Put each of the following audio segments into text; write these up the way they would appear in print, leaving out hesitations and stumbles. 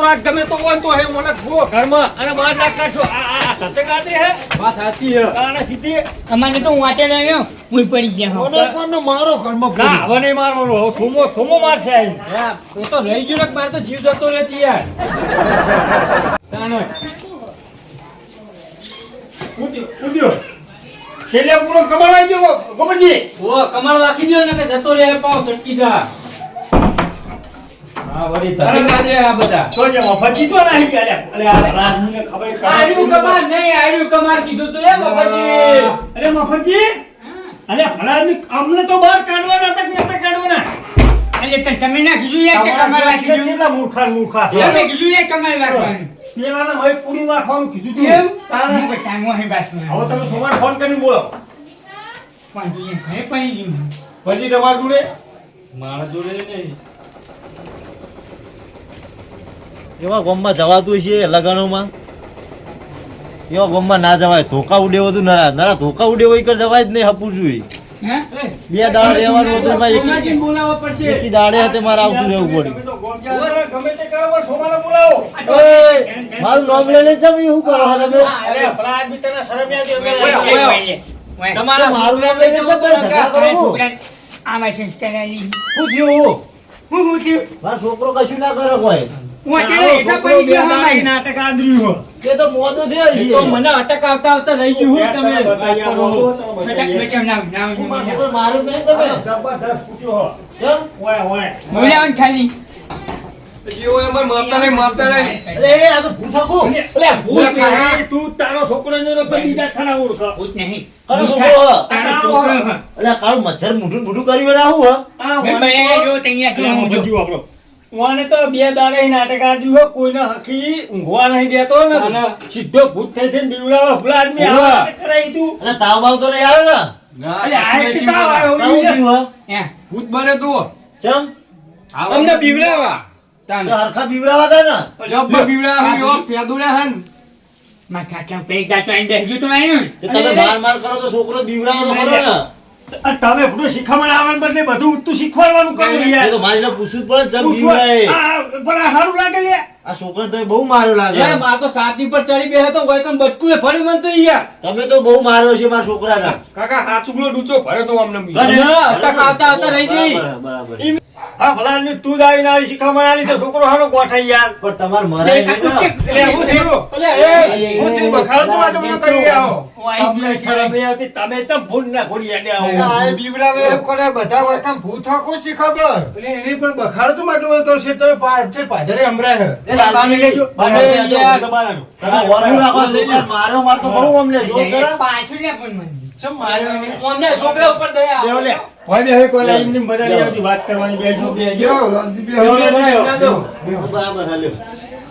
વાત ગમે તો હોય તો હે મને ગો ઘરમાં અને બહાર ના કાઢશો આ સતે કાઢે હે વાત સાચી હે આને સીધી અમારે તો વાંચે રહ્યો હું પડી ગયા મને પણ મારો ઘરમાં ના હવે નહીં મારવાનો સોમો સોમો મારશે આઈ એ તો રહી ગયો ને મારે તો જીવ જતો રહેતી યાર તાનો ઉડ્યો છેલ્લે પૂરો કમળ આવી ગયો ગોબરજી ઓ કમળ રાખી દો ને કે જતો રહે પાવ સટકી જા હા વળી તારે કાદરે આ બધા તો જે મફજી તો નહીં કે અરે આ રાજને ખબર આર્યું કમાર નહીં આર્યું કમાર કીધું તો એ મફજી અરે મફજી અરે ફલાની અમને તો બહાર કાઢવાના હતા કે નતા કાઢવાના અરે તમે ના કીધું યાર કે કમર રાખી દો કેટલા મૂર્ખા છે તમે કીધું યાર કમર રાખવાનું પેલાને ભાઈ પૂરી વાખવાનું કીધું તું એવું તારે બચાવો હે બાસમાં હવે તમે સોમાન ફોન કરીને બોલો પણ તું ઘરે પડી ગયું પછી તમાર જોડે મારા જોડે નહીં એવા ગામમાં જવાતું છે લગનોમાં એવા ગામમાં ના જવાય ધોકા ઉડેવો તો નરા ધોકા ઉડેવો એક જવાય જ નહીં હપું જોઈએ હે બે દાડા રહેવાનું હતું એમાં સોમાજી બોલાવવા પડશે એકી દાડે હાથે મારે આવતું રહેવું પડ્યું ગમે તે કરો સોમાને બોલાવો મારું નામ લઈને જમ એવું કરો તમે અરે ફલા આદમી તને શરમ આવી તમારા મારું નામ લઈને જમ ઝઘડા કરો આમાં સંસ્કાર આલી શું થયું હું થયું મારો છોકરો કશું ના કરે કોઈ વાંચે એટલા પડી ગયો અમારી નાટક આદર્યું તે તો મોદો થયો છે તો મને અટક આવતા રહી ગયું હું તમે બચાવ ના મારું નહીં તમે જબરદસ્ત પૂછ્યો હો કેમ ઓય બોલાવન ખાલી એટલે એ આ તો ભૂસકો એટલે ભૂત નહીં તું તારો છોકરો ને બીજા છાના ઓળખ ભૂત નહીં કરો છોકરો તારો છોકરો હ. એટલે કાળું મચ્છર મુઠું કર્યું રાહું હ મેં બનાવ્યો જો તૈયાર એટલે હું થયો બધું આપણો વાને તો બે દાડે નાટક આદ્યું હો કોઈને હકી ઊંઘવા નહીં દેતો ને સીધો ભૂત થઈ થઈને બીવડાવે ભૂલા આદમી આવે કરાઈ તું અને તાવ બાવ તો નહીં આવે ને અરે આ એક તાવ આવ્યો તાવ થયું હ હે ભૂત બને તું ચમ અમને બીવડાવા તો હરખા બીવડાવા થાય ને જબ બીવડા હે યો પેદુડા હન માં કાકા પેગા તો આઈ બેસજો તો આવ્યું તે તમે માર કરો તો છોકરો બીવડાવો તો ખરો ને અને તમે બધું શીખવાડવાનું આવવાનું બદલે બધું તું શીખવાડવાનું કરવું એ યાર તો મારીને પૂછવું જ પડે ચમ બીવડાય પણ આ સારું લાગે યાર આ છોકરાને તો બહુ માર્યો લાગે માર તો સાતી પર ચડી બેહે તો વૈકમ બટકું એ ફરી મન તો યાર તમે તો બહુ માર્યો છે મારા છોકરાને કાકા હાચુકલો ડૂચો ભરે તો અમને અટક આવતા રહી જઈ બરાબર હા ભલા ને તું જ આવીને આવી શીખવાડવા આલી તો છોકરો હારો ગોઠાઈ યાર પણ તમાર મરાય છે ને. એટલે હું થયું એટલે હું થયું બખાડો તો વાતો બધો કરી આવો તમને શરમ નહીં આવતી તમે ચમ ભૂલ ના ઘોડી આડે આવો આ બીવડાવે એમ કરે બધા વખત ભૂત હાકો છે ખબર એટલે એને પણ બખાડો તો માટે હોય તો છે તમે પાછળ પાદરે હમરાય હે એ લાલજી લેજો. અરે યાર તમે ઓરડું રાખો છોકરા મારો માર તો બહુ અમને જોર કરે પાછું લે પણ મને ચમ માર્યો એને અમને છોકરા ઉપર દયા બેહો લે હોય બે કોઈ લાઈન ની મજા નહીં આવતી વાત કરવાની બેજો બેજો યો લાલજી બે બેહો લે બેહો બરાબર હાલ્યો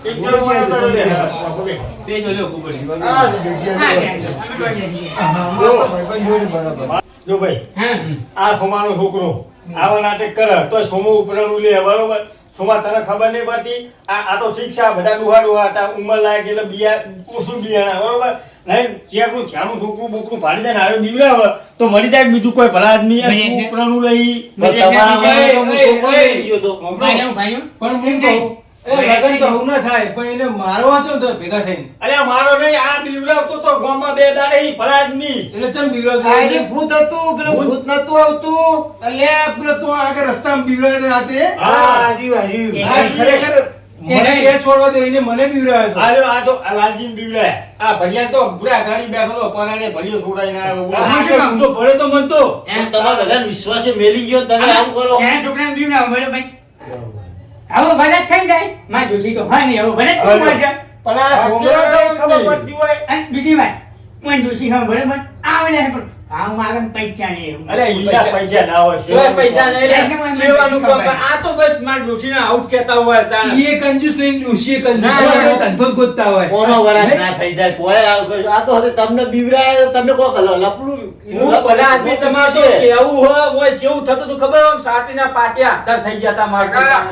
એક જણો બોલો કરો લે બેજો લે કુબડી આ હા જગ્યા બરાબર જો ભાઈ હા આ સોમાનો છોકરો આવા નાટક કરે તો સોમો ઉપરણું લે બરોબર સોમા તને ખબર નહીં પડતી આ તો ઠીક છે આ બધા ડુહા હતા ઉંમર લાયક એટલે બિયા ઓછું બિયાણા બરોબર નહીં ચેકનું છાનું છોકરું બોકરું ફાડી દે ને હારે બીવડાવે તો મરી જાય બીજું કોઈ ભલા આદમી ઉપરણું લઈ તમારા મને તો હું છોકરો લઈ ગયો તો ભાઈઓ ભાઈઓ પણ હું કહું એ લગન તો હું ના થાય પણ એને મારવા છો તો ભેગા થઈને અલ્યા મારો નહીં આ બીવડાવતો તો ગામમાં બે દાડે ઈ ભલા આદમી એટલે ચમ બીવડાવ આઈને ભૂત હતું પેલું ભૂત નતું આવતું અલ્યા પેલો તું આગળ રસ્તામાં બીવડાવે રાતે હા આવ્યું આ ખરેખર મને કે છોડવા દે એને મને બીવડાવે તો આલ્યો આ તો આ લાલજીને બીવડાય આ ભૈયા તો બુરા ગાડી બેઠો તો પરાણે ભર્યો છોડાઈને આવ્યો ઊંચો પડે તો મન તો તમારા બધા વિશ્વાસે મેલી ગયો તમે આવું કરો ચાર છોકરાને બીવડાવો બોલો ભાઈ આવો ભરત થઈ જાય માં દોશી તો હા નહીં આવો ભરત તું મળશે પણ આ છોકરા ખબર પડતી હોય અને બીજી વાત હું દોશી હા બરાબર આવે ને પણ આમ આવે પૈસા લે અરે ઈલા પૈસા ના હોય કોઈ પૈસા નહીં લે. સેવાનું કામ કર. આ તો બસ માર ડોશીને આઉટ કહેતા હોય તાણ. એ કંજૂસ નહીં ડોશી કંજૂસ ના, હોય, ના. ધંધો જ ગોતતા હોય કોનો વરાત ના થઈ જાય કોઈ આ તો હવે તમને બીવરાય તમે કો લપડું હું ભલા આદમી તમારે તો કેવું હોય જેવું થતું હતું ખબર હોય, આમ સાટીના પાટિયા અંદર થઈ ગયા તા માર હા.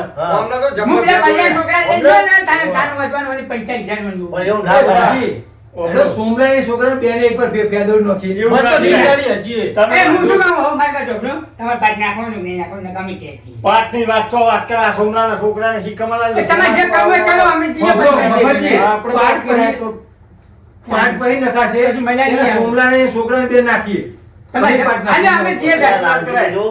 હું પેલા બંને છોકરા લઈ ગયો ને તારે તારું વાંચવાનું અને પૈસા લીધા મને પણ એવું ના કરાય. એટલે સોમલાની છોકરાને બેને એક પર ફેદોડ નાખી. એવું મત તો નથી. બિચારી હજી. તમે એ હું શું કામ હો મારી પાસે છોકરો તમારે પાટ નાખવાનું નહીં નાખવાનું નકામી છે પાટની વાત તો વાત કરે, આ સોમનાના છોકરાને શીખવામાં લાગે. તમારે જે કરવું એ કરો અમે જીએ બાપરો, પછી બાપાજી, આપણે પાટ પછી- પાટ પછી નખાશે પછી મજા નહીં એટલે આવે. સોમલાની છોકરાને બેન નાખીએ. તમારે પછી પાટ અને અમે નાખીએ. જીએ લાલજી જો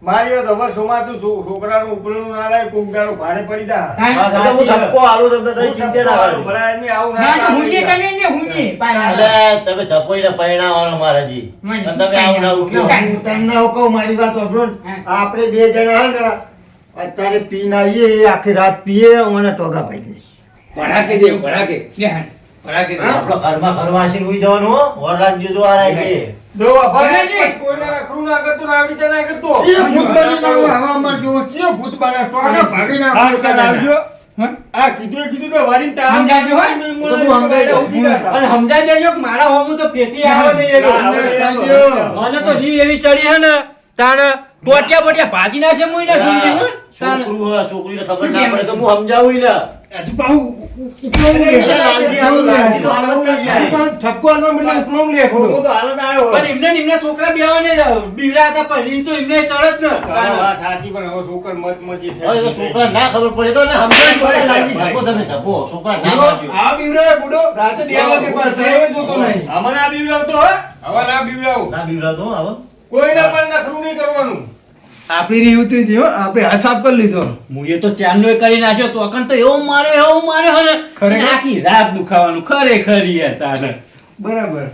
મારી વાત ખબર સોમાતું છોકરાનું ઉપરનું ના લાય, કોક દાડો ભાડે પડી જા. એટલે હું ધક્કો આલું તમને તઈ ચિંતા ના કરો. ભલાય નહીં, આવું ના ના હું જે કરે. કરી ને હું જે પાય એટલે તમે ચપોઈને પરણાવવાનો મારાજી. મને અને તમે આવું ના આવું કહો. હું તમને હું કહું, મારી વાત સાંભળો ને. હા. આપણે બે જણા હે ને અત્યારે પીને આવીએ, એ આખી રાત પીએ અને ટોગા ભાઈ દે. ભડાકે જેવું, ભડાકે. લેહન ભડાકે જેવું. આપણો ઘરમાં આશીને ઉઈ જવાનું હો. વરરાજજી જો આ રાય કે. જો બાપા, ભલાજી. કોઈને રખડું ના કરતો ને આવી રીતે ના કરતો. એ ભૂત બની લાવો, હવે અમારે જેવો છે ભૂત બને, ટોગા ભાગી હા, નાખો. ચાલ આવજો. આ કીધું તો વારીને તાવ સમજાવજો, હો? નહીં બધું મળે, સમજાઈ તો ઊભી જાય. રહેતા. અને સમજાઈ દેજો કે મારા હોમું તો પેથી આવે નહીં એનો. ના, હવે સમજાઈ એ દો. મને તો રી એવી ચડી હે ને તાણ ટોટિયા બોટિયા ભાજી નાખે મુઈ ના સુઈ ગયું તાણ છોકરું હોય, છોકરીને ખબર ના પડે તો હું સમજાવું ને. હજુ પાછું ઉપલોમ લે. એટલે લાલજી આવું લાલજીનો હાલત થઈ હજુ જાય. પાછું ઠપકો આલવા બદલે ઉપલોમ લે હું થોડો. તો હાલત આવ્યો. પણ એમને ને એમના છોકરા બેવાને બીવડા હતા પણ રી તો એમને ચડત ને હા, તાણ. વાત સાચી, પણ હવે છોકર મત-મજી થઈ હવે તો ગઈ. છોકરા ના ખબર પડે તો ને સમજાવી પડે. લાલજી જપો તમે જપો. છોકરા ના બુડો, સમજ્યો. આ બીવરાવે બુડો રાતે 2 વાગે પાછો હવે જોતો નહીં. અમને આ બીવડાવતો હો? હવે ના બીવરાવું. ના બીવરાતો હો, આવો. કોઈને પણ નખરું નહીં કરવાનું. આપણી રી ઉતરી છે હો, આપણે હાથ સાફ કરી લીધો. મુએ તો ચાંદલો કરી નાખ્યો તો અકન તો એવો માર્યો હે ને ખરેખર? આખી રાત દુખાવાનું ખરેખર યાર તાને બરાબર.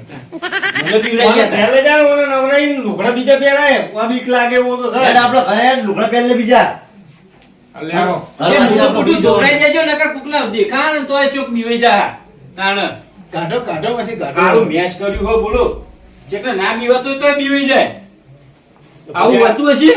મને બીવડાઈ ગયા તા. પહેલે જાણ ઓને નવરાઈને લુગડા બીજા પહેરાય. આ બીક લાગે એવો તો એટલે થાય. આપણો ઘરે લુગડા પહેરલે બીજા. લે આવો. એ મોટું મોટું જોડાઈ દેજો નકર કુકના દેખા ને તોય ચોક બીવાઈ જા તાણ કાઢો કાઢો પછી કાળું કાઢો. મેશ કર્યું હો બોલો જેટલા ના બીવાતો તોય બીવાઈ જાય આવું હતું હશે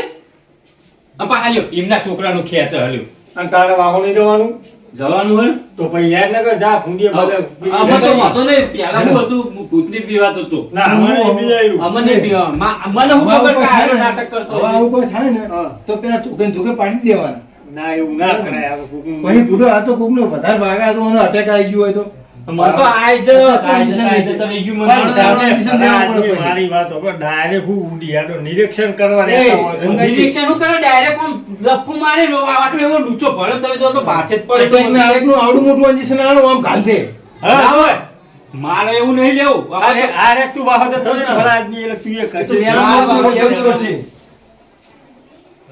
અપા હાલ્યો એમના છોકરાનું ખેંચ હાલ્યો અને તારે વાહો નહીં જવાનું જવાનું હે તો પછી યાદ ન કર, જા ભૂંડીએ બધે આમાં તો વાતો નહીં પેલા હું હતું ભૂતની પીવાતો તો ના અમારે એ બી આવ્યું. અમને પીવા મને હું ખબર કે આનો નાટક કરતો હવે હશે. આવું કોઈ થાય ને હા. તો પેલા ધોકે પાડી જ દેવાના. ના એવું ના કરાય. આ કોકનું- પછી બુડો આ તો કોકનો વધારે ભાગા તો એનો અટેક આવી ગયો હોય તો મને તો આઈ જ તને ગયું મને પણ તારે તમે નિશાન દેવા પડે આદમી પછી. મારી વાત આપણે ડાયરેક્ટ હું ઊંડી આડો નિરીક્ષણ કરવા એ, રહેતા હોય તો. નિરીક્ષણ હું કરે ડાયરેક્ટ આમ લપુ મારે આટલો એવો લૂચો ભરે તમે જો તો પાછે જ પડે તો એમને આરેકનું આવડું મોટું ઇન્જેક્શન આલો આમ ઘાલ દે. ના હોય. મારે એવું નહીં લેવું આ રે તું બાહો તો તને ભલા આદમી એટલે તું એ એ તો કરશે. વેલા મોટું લેવું જ પડશે.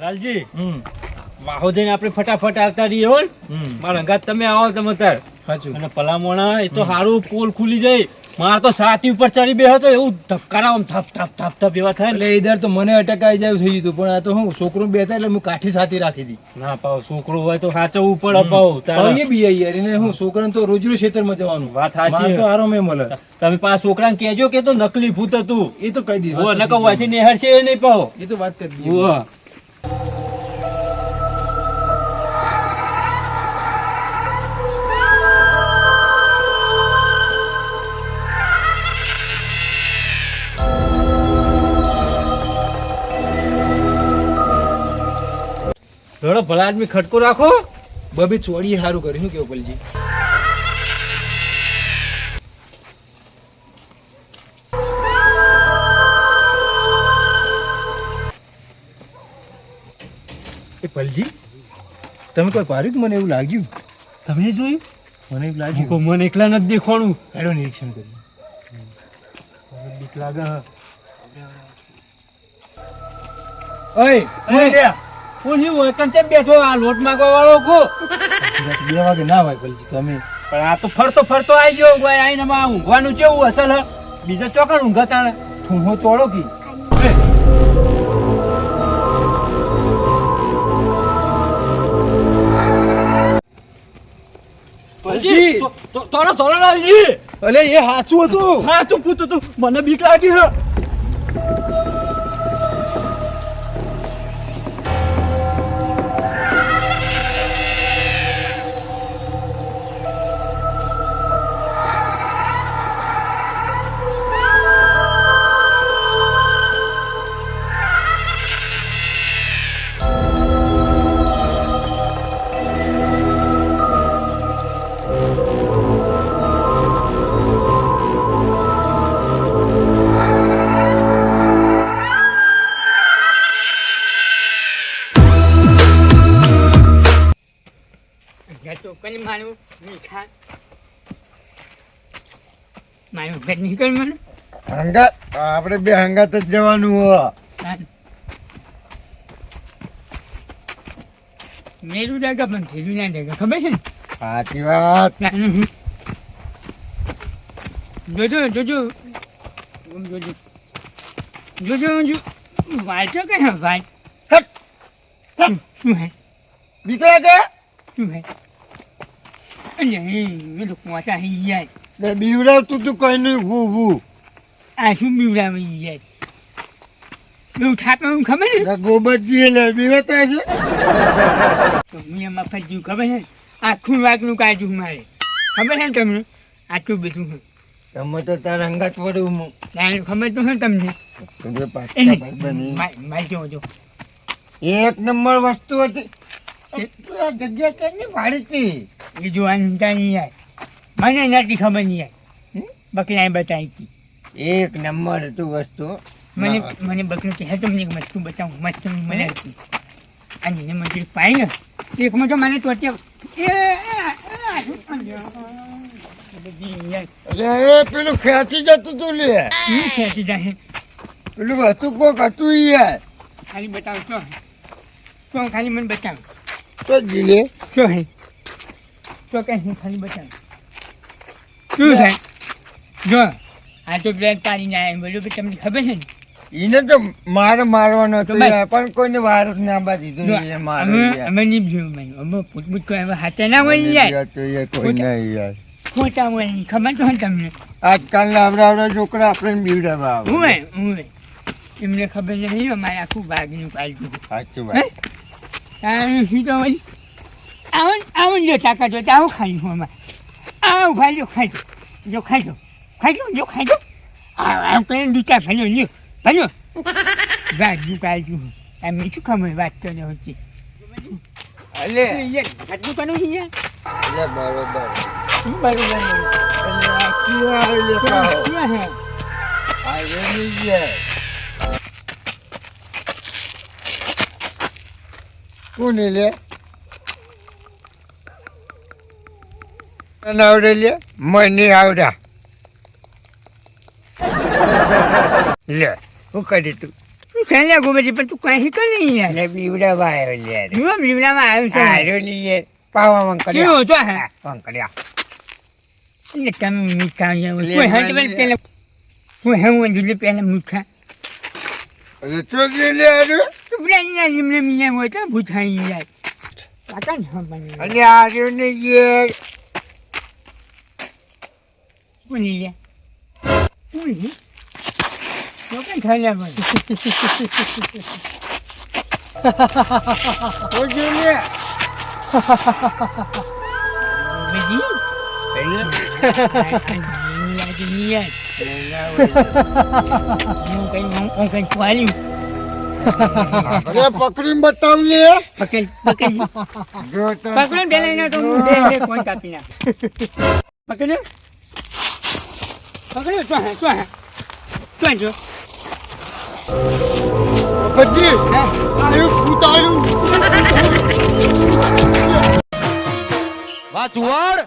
લાલજી વાહો જઈને આપણે ફટાફટ આવતા રહીએ હો મારા અંગાત તમે આવો તમે તાર સાચું. અને પલામોણા એ તો સારું પોલ ખુલી જાય માર તો સાતી ઉપર ચડી બેહો તો એવું ધબકારા આમ થપ થપ થપ થપ એવા થાય ને એટલે ઈધર તો મને અટેક આવી જાય થઈ ગયું પણ આ તો હું છોકરો બેઠા એટલે હું કાઠી સાથે રાખી દી. ના પાવ છોકરો હોય તો સાચવવું પડે પાવ હવે એ બી યાર એને હું છોકરાને તો રોજ રોજ ખેતરમાં જવાનું. વાત સાચી. મારે તો આરામ એ મળે. તમે પાછા છોકરાને કહેજો કે તો નકલી ભૂત હતું એ તો કહી દીધું. ઓ નકર વાથી નેહર છે એ નહીં પાવ એ તો વાત કરી દીધી. ઓ થોડો ભલા આદમી ખટકો રાખો બબી ચોરી સારું કર્યું શું કેવું પલજી? એ પલજી તમે કોઈ પાર્યું મને એવું લાગ્યું. તમે જોયું મને એવું હું લાગ્યું. કહું, મને એકલા નથી દેખવાનું હેડો નિરીક્ષણ કર્યું. બીક લાગે હે. ઓય કોણ એવું હોય કંચે બેઠો આ લોટ માંગવા વાળો કો 2 વાગે ના હોય પલજી તમે. પણ આ તો ફરતો ફરતો આવી ગયો કોઈ આઈને માં ઊંઘવાનું કેવું અસલ હે બીજા ચોકડ ઊંઘતા ને ઠૂંહો ચોળો કી. પછી તોડા તોડા લાવજી અલે એ સાચું હતું. હા તું પૂછ તું મને બીક લાગી હે મારું ઘર નીકળ મને હંગાત આપણે બે હંગાત જ જવાનું હો. મેરું દાદા પણ થેલું ના દેગા ખબર છે ને સાચી વાત. જોજો જોજો જોજો જોજો જોજો વાંચો કે ના વાંચ શું હે દીકરા કે શું હે અરે મેં તો પહોંચા હી જાય બે બીવડાવતું તું કઈ નહીં ઊભું આ શું બીવડાવી જાય એવું થાપે હું ખબર ને ઊભું ગોબરજી એટલે બીવતા છે. તો મેં મફત જેવું ખબર છે આખું વાઘનું કાઢ્યું મારે ખબર છે ને તમને આટલું બધું છે તમે તો તારા હંગાત પડું ત્યારે ખબર તો છે તમને તુજે પાછા એને બની મારી જો જો એક નંબર વસ્તુ હતી. આ જગ્યા કેની ભાડી હતી? એ જોવાનું નહીં યાર મને નથી ખબર નહીં યાર બકરાએ બતાવી હતી એક નંબર હતું વસ્તુ. મને મને બકરું કહે તો મને મસ્તું બતાવું મસ્ત મને હતી અને એને મંદિર પાઈ ને એકમાં તો મને તો એટલે એ પેલું ખેંચી જતું તું લે. ખેંચી જાય પેલું હતું કોક હતું યાર. ખાલી બતાવ તો ખાલી મને બતાવ તો જીલે તો હે તો કઈ હું ખાલી બતાવ શું છે જો આ તો બ્રેક પાડીને આવ્યા બરોબર તમને ખબર છે ને એને તો મારવાનો હતો તો બસ. યાર, પણ કોઈને વાર જ ના બાજી દીધું જો, એને મારો અમે યાર. અમે નહીં જોયું ભાઈ અમે પૂછપૂછ તો એવા હાથે ના હોય યાર તો યાર કોઈ નહીં યાર. ખોટા હોય નહીં ખબર તો હોય તમને આજકાલના આવડા છોકરા આપણે બીવડાવવા આવે. હું એમને ખબર નહીં અમારે આખું બાગનું પાડ્યું સાચું હે વાત. તારું શું તો વળી આવું જો તાકાત હોય તો આવું ખાઈ હું અમારે આવું ખાઈ જો ખાઈ જો ખાઈ જો ખાઈ જો જો ખાઈ જો આમ કરીને દૂચા ફર્યો લ્યો ફર્યો બાગનું પાડ્યું એમ શું ખબર વાત તો ન હોતી અલે આટલું કરવું છે યાર અલે બરોબર. શું બરોબર નહીં? અલે આ કેવા આવે પાહો? ક્યાં હે આ એની યાર. કોને લે? તને આવડે લે? મને આવડા. લે હું કરી તું તું ચાલ્યા ગોબરજી પણ તું કઈ શીખો નહીં યાર લે બીવડાવા આવ્યો લે. હું બીવડામાં આવ્યું છે આર્યો ની યાર પાવા કેવો મંકડ્યા છો હે મંકડ્યા. એટલે તમે મીઠા અહીંયા લે, કોઈ હાથ લે. પેલા પેલા હું હેવું જુદે પેલા મીઠા અલે તો લે આર્યો. તું પેલા એમને મિયા હોય તો ભૂથાઈ જાય કાકા ને હા બને અલે આર્યો ને યાર. બોલી લે બોલી તો કઈ ખાલ્યા બોલ તો જો લે. બેજી અલે હું કઈ પાલ્યું અરે પકડીને બતાવ લે. પકડ પકડ જો તો પકડો પેલા તો હું બે કોણ કાપી નાખ પકડ્યો પકડ્યો તો હે જો બધી આયુ ફૂટાયું. વાહ ચુવાડ